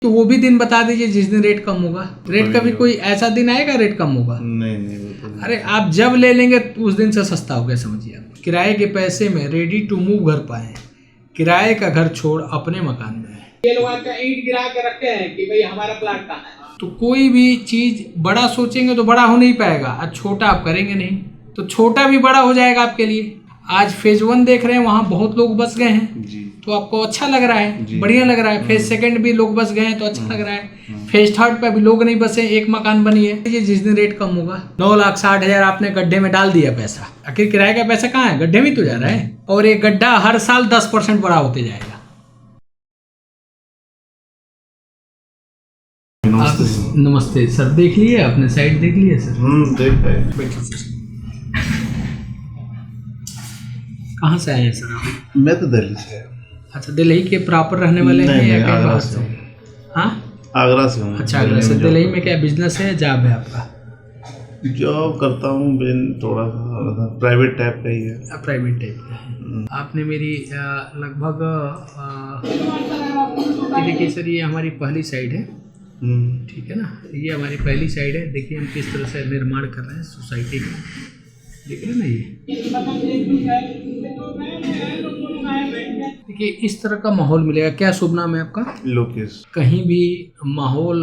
तो वो भी दिन बता दीजिए जिस दिन रेट कम होगा। रेट कभी कोई ऐसा दिन आएगा रेट कम होगा? नहीं वो तो नहीं। अरे आप जब ले लेंगे तो उस दिन से सस्ता हो गया, समझिए आप। किराए के पैसे में रेडी टू मूव घर पाए, किराए का घर छोड़ अपने मकान में है। ये लोग आपका ईंट गिरा के रखते हैं कि भाई हमारा प्लाट कहाँ है। तो कोई भी चीज बड़ा सोचेंगे तो बड़ा हो नहीं पाएगा, और छोटा आप करेंगे नहीं तो छोटा भी बड़ा हो जाएगा आपके लिए। आज फेज 1 देख रहे हैं, वहाँ बहुत लोग बस गए हैं जी। तो आपको अच्छा लग रहा है, बढ़िया लग रहा है। फेज 2 भी लोग बस गए हैं तो अच्छा लग रहा है। फेज 3 पे भी लोग नहीं बसे, एक मकान बनी है। ये जिस दिन रेट कम होगा, 9,60,000 आपने गड्ढे में डाल दिया पैसा, आखिर किराए का पैसा कहाँ है? गड्ढे में तो जा रहा है। और एक गड्ढा हर साल 10% बड़ा होते जाएगा। नमस्ते सर, देख लिए आपने? साइड देख लिए सर? देख पाए। बैठिए सर। कहाँ से आए हैं सर आप? मैं तो दिल्ली से। अच्छा, दिल्ली के प्रॉपर रहने वाले हैं या कहीं बाहर से? हाँ, आगरा से हूँ। अच्छा, आगरा से। दिल्ली में क्या बिजनेस है, जॉब है आपका? जॉब करता हूँ, थोड़ा सा प्राइवेट टाइप का ही है। प्राइवेट टाइप का है। आपने मेरी लगभग देखिए सर, ये हमारी पहली साइड है, ठीक है ना? ये हमारी पहली साइड है। देखिए हम किस तरह से निर्माण कर रहे हैं सोसाइटी का, देख रहे हैं ना? ये देखिए इस तरह का माहौल मिलेगा। क्या शुभ नाम है आपका? लोकेश। कहीं भी माहौल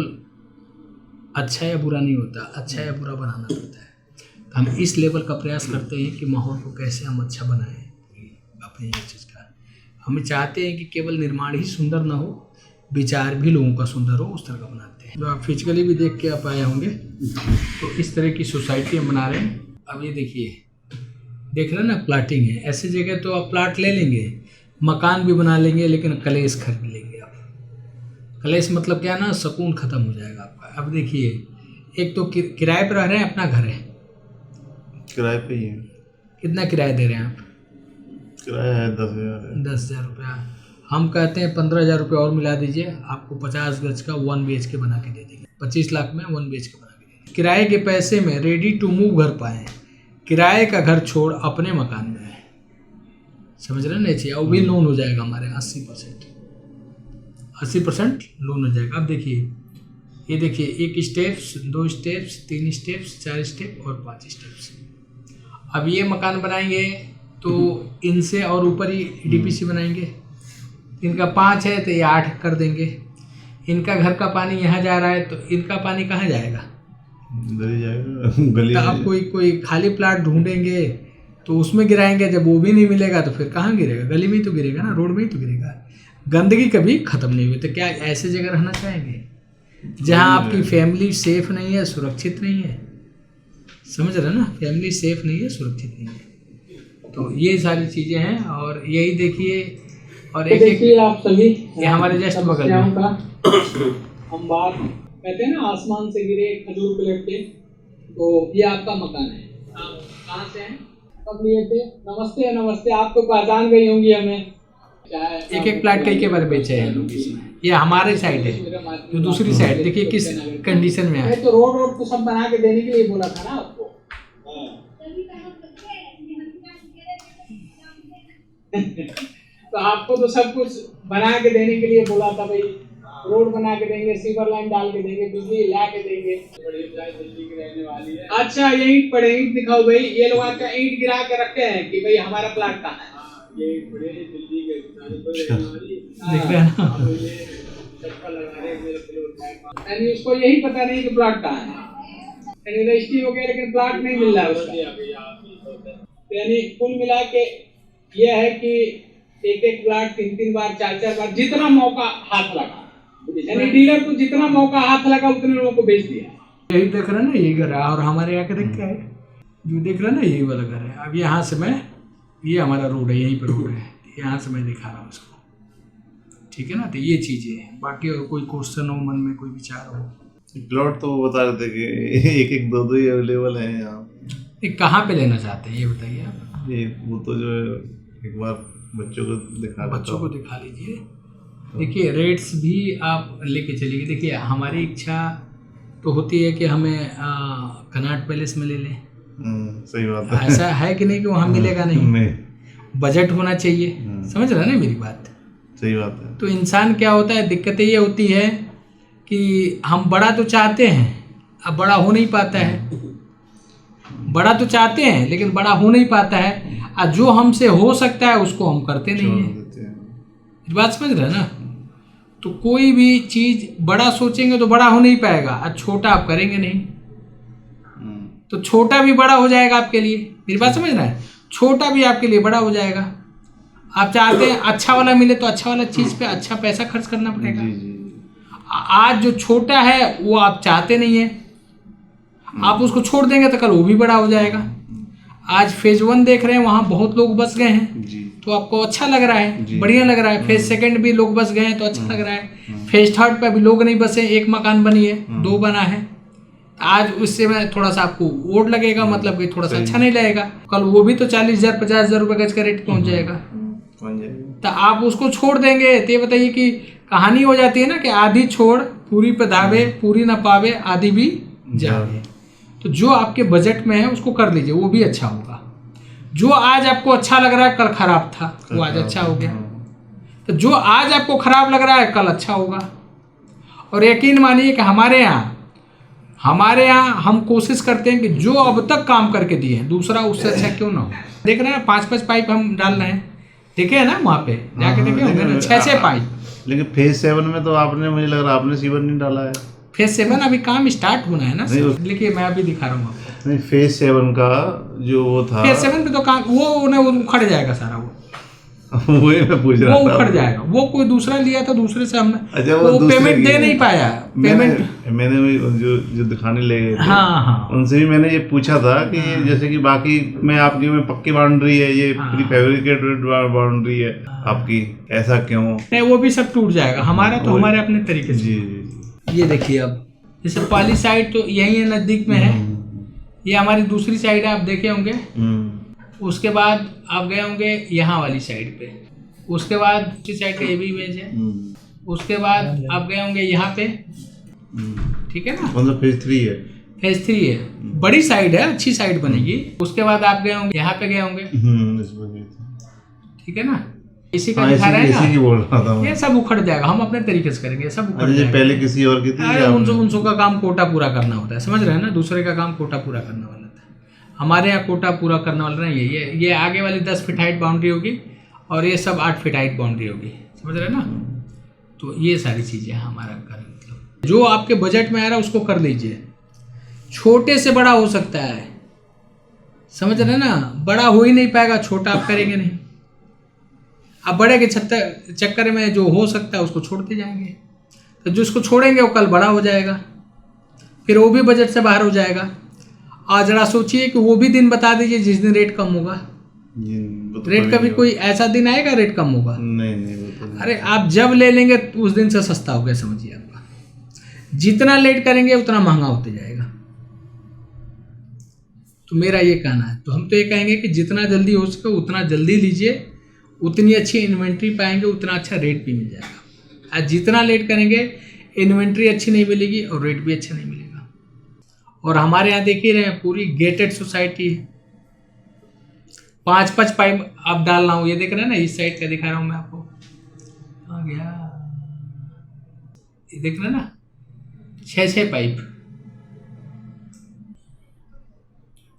अच्छा या बुरा नहीं होता, अच्छा या बुरा बनाना पड़ता है। हम इस लेवल का प्रयास करते हैं कि माहौल को कैसे हम अच्छा बनाएं अपने ये चीज़ का। हम चाहते हैं कि केवल निर्माण ही सुंदर ना हो, विचार भी लोगों का सुंदर हो, उस तरह का बनाते हैं। तो आप फिजिकली भी देख के आप आए होंगे, तो इस तरह की सोसाइटी हम बना रहे हैं। अब ये देखिए, देख रहे हैं ना, प्लाटिंग है। ऐसी जगह तो आप प्लाट ले लेंगे, मकान भी बना लेंगे, लेकिन कलेश खरीद लेंगे आप। कलेश मतलब क्या ना, सुकून खत्म हो जाएगा आपका। अब देखिए, एक तो किराए पर रह रहे हैं, अपना घर है, किराए पे ही है। कितना किराया दे रहे हैं आप? किराया है 10,000। 10,000 रुपया। हम कहते हैं 15,000 रुपया और मिला दीजिए, आपको 50 गज का 1 BHK बना के दे देंगे। 25 लाख में 1 BHK बना के दे देंगे। किराए के पैसे में रेडी टू मूव घर पाए, किराए का घर छोड़ अपने मकान में है। समझ रहे ना? चाहिए, और भी लोन हो जाएगा हमारे 80% लोन हो जाएगा। अब देखिए, ये देखिए, 1 स्टेप्स, 2 स्टेप्स, 3 स्टेप्स, 4 स्टेप और 5 स्टेप्स। अब ये मकान बनाएंगे तो इनसे और ऊपर ही DPC बनाएंगे। इनका 5 है तो ये 8 कर देंगे। इनका घर का पानी यहाँ जा रहा है तो इनका पानी कहाँ जाएगा? गली जाएगा, गली। तो आप कोई खाली प्लाट ढूंढेंगे तो उसमें गिराएंगे। जब वो भी नहीं मिलेगा तो फिर कहाँ गिरेगा? गली में ही तो गिरेगा ना, रोड में ही तो गिरेगा। गंदगी कभी खत्म नहीं हुई। तो क्या ऐसे जगह रहना चाहेंगे जहाँ आपकी फैमिली सेफ नहीं है, सुरक्षित नहीं है? समझ रहे ना? फैमिली सेफ नहीं है, सुरक्षित नहीं है। तो ये सारी चीज़ें हैं। और यही देखिए, और एक देखिए आप सभी, ये हमारे जस्ट बगल में का हम बात कहते हैं ना, आसमान से गिरे खजूर पे लटके। तो ये आपका मकान है। आप कहाँ से हैं? कब लिए थे? नमस्ते नमस्ते। आपको पहचान गई होंगी हमें। एक प्लाट कई के बार बेचे हैं लोग इसमें। ये हमारे साइड है, जो दूसरी साइड देखिए किस कंडीशन में है। तो रोड तो सब बना के देने के लिए बोला था ना आपको। तो आपको तो सब कुछ बना के देने के लिए बोला था भाई। रोड बना के देंगे, सीवर लाइन डाल के देंगे, बिजली ला के देंगे। दिल्ली की रहने वाली है। अच्छा, ये ईंट पड़े, ईंट दिखाओ भाई। ये लोग आपका ईंट गिरा के रखते हैं कि भाई हमारा प्लाट कहाँ है। ये बड़े दिल्ली के दिख रहे हैं ना, यानी उसको यही पता नहीं कि प्लाट कहाँ है। यानी रजिस्ट्री हो गया लेकिन प्लाट नहीं मिल रहा है उसका। यानी कुल मिला के ये है कि एक प्लाट 3 बार 4 बार जितना मौका हाथ लगा, यानी डीलर को जितना मौका हाथ लगा उतने लोगों को बेच दिया। यही देख रहे हैं ना, यही घर है। और हमारे यहाँ के देख क्या है, जो देख रहे हैं ना, यही वाला घर है। अब यहाँ से मैं, ये हमारा रोड है, यहीं पर रोड है, यहाँ से मैं दिखा रहा हूँ इसको, ठीक है ना? तो ये चीज़ें हैं। बाकी और कोई क्वेश्चन हो मन में, कोई विचार हो? प्लॉट तो बता रहे थे कि 1-1, 2-2 ही अवेलेबल है यहाँ। ये कहाँ पे लेना चाहते हैं ये बताइए आप। ये वो तो जो है, एक बार बच्चों को दिखा लीजिए। देखिए रेट्स भी आप लेके चलिए। देखिए हमारी इच्छा तो होती है कि हमें कनॉट पैलेस में ले लें। सही बात है। ऐसा है कि नहीं कि वहाँ मिलेगा नहीं, बजट होना चाहिए। समझ रहे हैं ना मेरी बात? सही बात है। तो इंसान क्या होता है, दिक्कतें ये होती है कि हम बड़ा तो चाहते हैं, अब बड़ा हो नहीं पाता है। बड़ा तो चाहते हैं लेकिन बड़ा हो नहीं पाता है, और जो हमसे हो सकता है उसको हम करते नहीं छोड़ हैं। देते हैं। बात समझ रहे हैं ना? तो कोई भी चीज़ बड़ा सोचेंगे तो बड़ा हो नहीं पाएगा, और छोटा आप करेंगे नहीं तो छोटा भी बड़ा हो जाएगा आपके लिए। मेरी बात समझ रहे हैं? छोटा भी आपके लिए बड़ा हो जाएगा। आप चाहते हैं अच्छा वाला मिले तो अच्छा वाला चीज़ पे अच्छा पैसा खर्च करना पड़ेगा। जी जी। आज जो छोटा है वो आप चाहते नहीं है, आप उसको छोड़ देंगे तो कल वो भी बड़ा हो जाएगा। आज फेज 1 देख रहे हैं, वहाँ बहुत लोग बस गए हैं जी तो आपको अच्छा लग रहा है, जी। बढ़िया लग रहा है। फेज 2 भी लोग बस गए हैं तो अच्छा लग रहा है। फेज 3 पे भी लोग नहीं बसे, 1 मकान बनी है, 2 बना है। आज उससे में थोड़ा सा आपको वोट लगेगा, मतलब कि थोड़ा सा अच्छा नहीं लगेगा। कल वो भी तो 40,000 50,000 रुपये गज का रेट पहुंच जाएगा, तो आप उसको छोड़ देंगे। तो ये बताइए कि कहानी हो जाती है ना कि आधी छोड़ पूरी पे दावे, पूरी ना पावे आधी भी जावे। तो जो आपके बजट में है उसको कर लीजिए, वो भी अच्छा होगा। जो आज आपको अच्छा लग रहा है कल खराब था, वो आज अच्छा हो गया। तो जो आज आपको खराब लग रहा है कल अच्छा होगा। और यकीन मानिए कि हमारे यहाँ हम कोशिश करते हैं कि जो अब तक काम करके दिए हैं दूसरा उससे अच्छा क्यों ना हो। देख रहे हैं 5-5 पाइप हम डाल रहे हैं, देखे है ना वहाँ पे जाके देखे होंगे ना, 6-6 पाइप। लेकिन फेज 7 में तो आपने, मुझे लग रहा है आपने सीवर नहीं डाला है। फेज 7 अभी काम स्टार्ट होना है ना। नहीं, देखिए मैं अभी दिखा रहा हूँ आपको। नहीं, फेज 7 का जो वो था, फेज 7 पे तो काम वो उखड़ जाएगा सारा, वही मैं पूछ रहा वो था। उखड़ जाएगा। वो कोई दूसरा लिया था, दूसरे से हमने अच्छा, वो दूसरे पेमेंट की- दे नहीं पाया। मैंने भी जो दिखाने ले गए थे, हाँ उनसे भी मैंने ये पूछा था कि ये जैसे कि बाकी में आपकी में पक्की बाउंड्री है, ये प्री फैब्रिकेटेड बाउंड्री है आपकी, ऐसा क्यों? नहीं, वो भी सब टूट जाएगा। हमारा तो हमारे अपने तरीके से। जी जी। ये देखिए, अब जैसे पाली साइड तो यही है, नजदीक में है। ये हमारी दूसरी साइड है, आप देखे होंगे। उसके बाद आप गए होंगे यहाँ वाली साइड पे, उसके बाद दूसरी साइड का ये भी इमेज है। उसके बाद आप गए होंगे यहाँ पे, ठीक है ना। कौन सा फेज 3 है? फेज 3 है, बड़ी साइड है, अच्छी साइड बनेगी। उसके बाद आप गए होंगे यहाँ पे, गए होंगे, ठीक है ना। इसी का दिखा रहे हैं इसी की ना, बोल रहा था मैं। ये सब उखड़ जाएगा। हम अपने तरीके से करेंगे, सब उखड़ अरे जाएगा। पहले किसी और की थी, अरे उनसों का काम कोटा पूरा करना होता है, समझ रहे हैं ना। दूसरे का काम कोटा पूरा करने वाला था, हमारे यहाँ कोटा पूरा करने वाला नहीं है। ये आगे वाली 10 फीट हाइट बाउंड्री होगी और ये सब 8 फीट हाइट बाउंड्री होगी, समझ रहे हैं ना। तो ये सारी चीज़ें हैं हमारा कर, मतलब जो आपके बजट में आ रहा है उसको कर लीजिए। छोटे से बड़ा हो सकता है, समझ रहे हैं ना। बड़ा हो ही नहीं पाएगा, छोटा आप करेंगे नहीं। आप बड़े के चक्कर में जो हो सकता है उसको छोड़ते जाएंगे, तो जो उसको छोड़ेंगे वो कल बड़ा हो जाएगा, फिर वो भी बजट से बाहर हो जाएगा। और जरा सोचिए कि वो भी दिन बता दीजिए जिस दिन रेट कम होगा। रेट का भी कोई ऐसा दिन आएगा रेट कम होगा? नहीं। अरे आप जब ले लेंगे तो उस दिन से सस्ता हो गया, समझिए। आपका जितना लेट करेंगे उतना महंगा होते जाएगा। तो मेरा ये कहना है, तो हम तो ये कहेंगे कि जितना जल्दी हो सके उतना जल्दी लीजिए, उतनी अच्छी इन्वेंट्री पाएंगे, उतना अच्छा रेट भी मिल जाएगा। और जितना लेट करेंगे इन्वेंट्री अच्छी नहीं मिलेगी और रेट भी अच्छा नहीं मिलेगा। और हमारे यहाँ देख ही रहे हैं, पूरी गेटेड सोसाइटी है। 5-5 पाइप आप डाल रहा हूँ, ये देख रहे हैं ना, इस साइड का दिखा रहा हूँ मैं आपको। आ गया, ये देख रहे हैं ना, 6-6 पाइप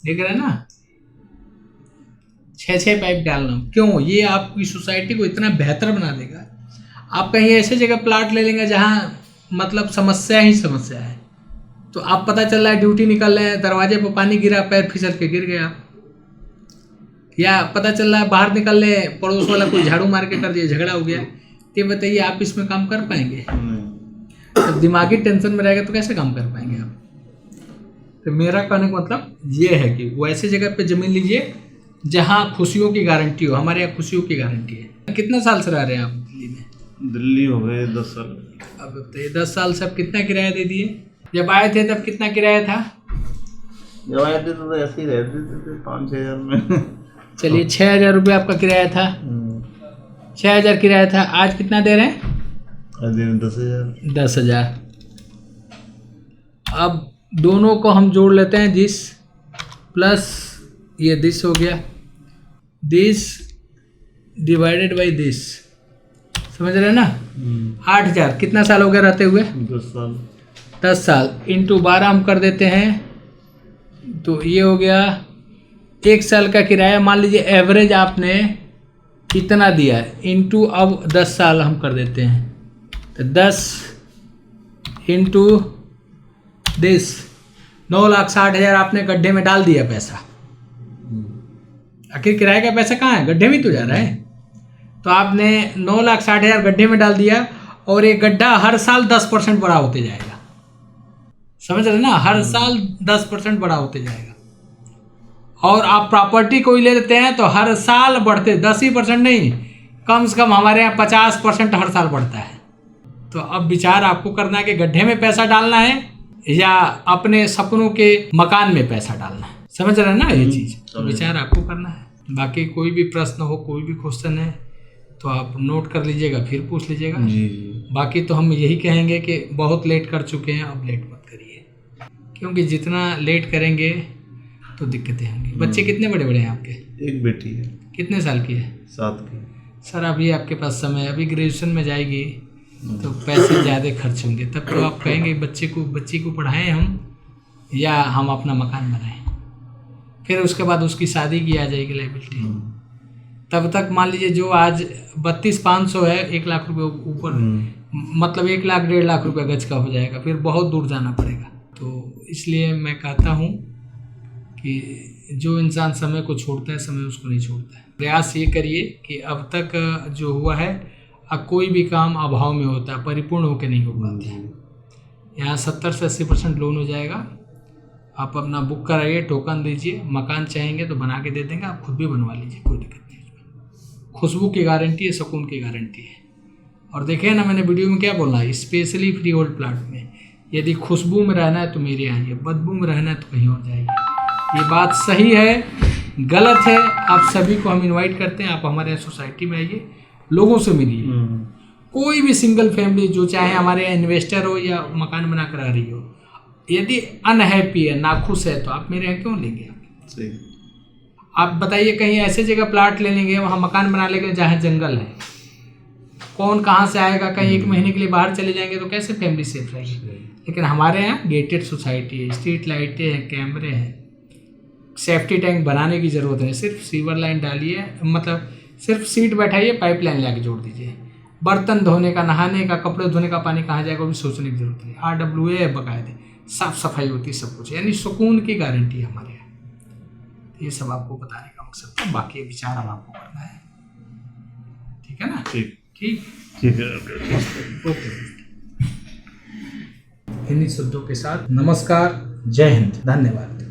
देख रहे हैं ना, 6-6 पाइप डाल रहा हूँ। क्यों? ये आपकी सोसाइटी को इतना बेहतर बना देगा। आप कहीं ऐसे जगह प्लाट ले लेंगे जहाँ मतलब समस्या ही समस्या है, तो आप पता चल रहा है ड्यूटी निकल रहे हैं, दरवाजे पर पानी गिरा, पैर फिसल के गिर गए आप, या पता चल रहा है बाहर निकल रहे, पड़ोस वाला कोई झाड़ू मार के कर दिया, झगड़ा हो गया। तो बताइए आप इसमें काम कर पाएंगे? तो दिमागी टेंशन में रहेगा तो कैसे काम कर पाएंगे आप? तो मेरा कहने का मतलब ये है कि वो ऐसे जगह पे ज़मीन लीजिए जहाँ खुशियों की गारंटी हो। हमारे यहाँ खुशियों की गारंटी है। कितने साल से रह रहे हैं आप दिल्ली में? दिल्ली हो गए 10 साल। अब बताइए 10 साल से आप कितना किराया दे दिए? जब आए थे तब कितना किराया था? जब आए थे तो ऐसे ही रहते थे 5-6 हज़ार में। चलिए 6,000 रुपये आपका किराया था, 6,000 किराया था। आज कितना दे रहे हैं? 10,000। 10,000। अब दोनों को हम जोड़ लेते हैं, दिस प्लस ये दिस हो गया, दिस डिवाइडेड बाई दिस, समझ रहे ना। 8,000 कितना साल हो गया रहते हुए? 10 साल। 10 साल इंटू 12 हम कर देते हैं, तो ये हो गया 1 साल का किराया। मान लीजिए एवरेज आपने कितना दिया है, इंटू अब 10 साल हम कर देते हैं, तो 10 इंटू 10 9,60,000 आपने गड्ढे में डाल दिया पैसा। आखिर किराए का पैसा कहाँ है? गड्ढे में तो जा रहा है। तो आपने 9,60,000 गड्ढे में डाल दिया, और ये गड्ढा हर साल 10% बड़ा होते जाएगा। समझ रहे ना, हर साल 10% बड़ा होते जाएगा। और आप प्रॉपर्टी कोई ले लेते हैं तो हर साल बढ़ते, 10% नहीं, कम से कम हमारे यहाँ 50% हर साल बढ़ता है। तो अब विचार आपको करना है कि गड्ढे में पैसा डालना है या अपने सपनों के मकान में पैसा डालना है। समझ रहे हैं ना ये चीज़, तो विचार आपको करना है। बाकी कोई भी प्रश्न हो, कोई भी क्वेश्चन है तो आप नोट कर लीजिएगा, फिर पूछ लीजिएगा। बाकी तो हम यही कहेंगे कि बहुत लेट कर चुके हैं, अब लेट मत करिए, क्योंकि जितना लेट करेंगे तो दिक्कतें होंगी। बच्चे कितने बड़े बड़े हैं आपके? एक बेटी है। कितने साल की है? 7 की। सर अभी आपके पास समय, अभी ग्रेजुएशन में जाएगी तो पैसे ज़्यादा खर्च होंगे। तब तो आप कहेंगे बच्ची को पढ़ाएं हम, या हम अपना मकान बनाएं। फिर उसके बाद उसकी शादी की आ जाएगी लायबिलिटी। तब तक मान लीजिए जो आज 32,500 है, 1 लाख रुपये ऊपर, मतलब 1 लाख 1.5 लाख रुपये गज का हो जाएगा, फिर बहुत दूर जाना पड़ेगा। तो इसलिए मैं कहता हूँ कि जो इंसान समय को छोड़ता है, समय उसको नहीं छोड़ता है। प्रयास ये करिए कि अब तक जो हुआ है, अब कोई भी काम अभाव में होता है, परिपूर्ण होकर नहीं हो पाते। यहाँ 70 से 80% लोन हो जाएगा। आप अपना बुक कराइए, टोकन दीजिए, मकान चाहेंगे तो बना के दे देंगे, आप खुद भी बनवा लीजिए, कोई दिक्कत नहीं है। खुशबू की गारंटी है, सुकून की गारंटी है। और देखिए ना, मैंने वीडियो में क्या बोला है, स्पेशली फ्री होल्ड प्लाट में यदि खुशबू में रहना है तो मेरे यहाँ आइए, बदबू में रहना है तो कहीं और जाइए। ये बात सही है, गलत है, आप सभी को हम इनवाइट करते हैं, आप हमारे यहाँ सोसाइटी में आइए, लोगों से मिलिए। कोई भी सिंगल फैमिली जो चाहे हमारे यहाँ इन्वेस्टर हो या मकान बना कर आ रही हो, यदि अनहैप्पी है, नाखुश है, तो आप मेरे यहाँ क्यों लेंगे? सही। आप बताइए, कहीं ऐसे जगह प्लाट ले लेंगे, वहाँ मकान बना लेंगे जहाँ जंगल है, कौन कहाँ से आएगा? कहीं 1 महीने के लिए बाहर चले जाएंगे तो कैसे फैमिली सेफ रहेगी? लेकिन हमारे यहाँ गेटेड सोसाइटी है, स्ट्रीट लाइटें हैं, कैमरे हैं, सेफ्टी टैंक बनाने की ज़रूरत नहीं, सिर्फ सीवर लाइन डालिए, मतलब सिर्फ सीट बैठाइए, पाइप लाइन ला के जोड़ दीजिए। बर्तन धोने का, नहाने का, कपड़े धोने का पानी कहाँ जाएगा वो भी सोचने की जरूरत नहीं। RWA है बकायदे, साफ सफाई होती है, सब कुछ, यानी सुकून की गारंटी है हमारे यहाँ। ये सब आपको बताने का मकसद था, बाकी विचार हम आपको करना है। ठीक है ना? ठीक ठीक है। ओके। इन्हीं शब्दों के साथ नमस्कार, जय हिंद, धन्यवाद।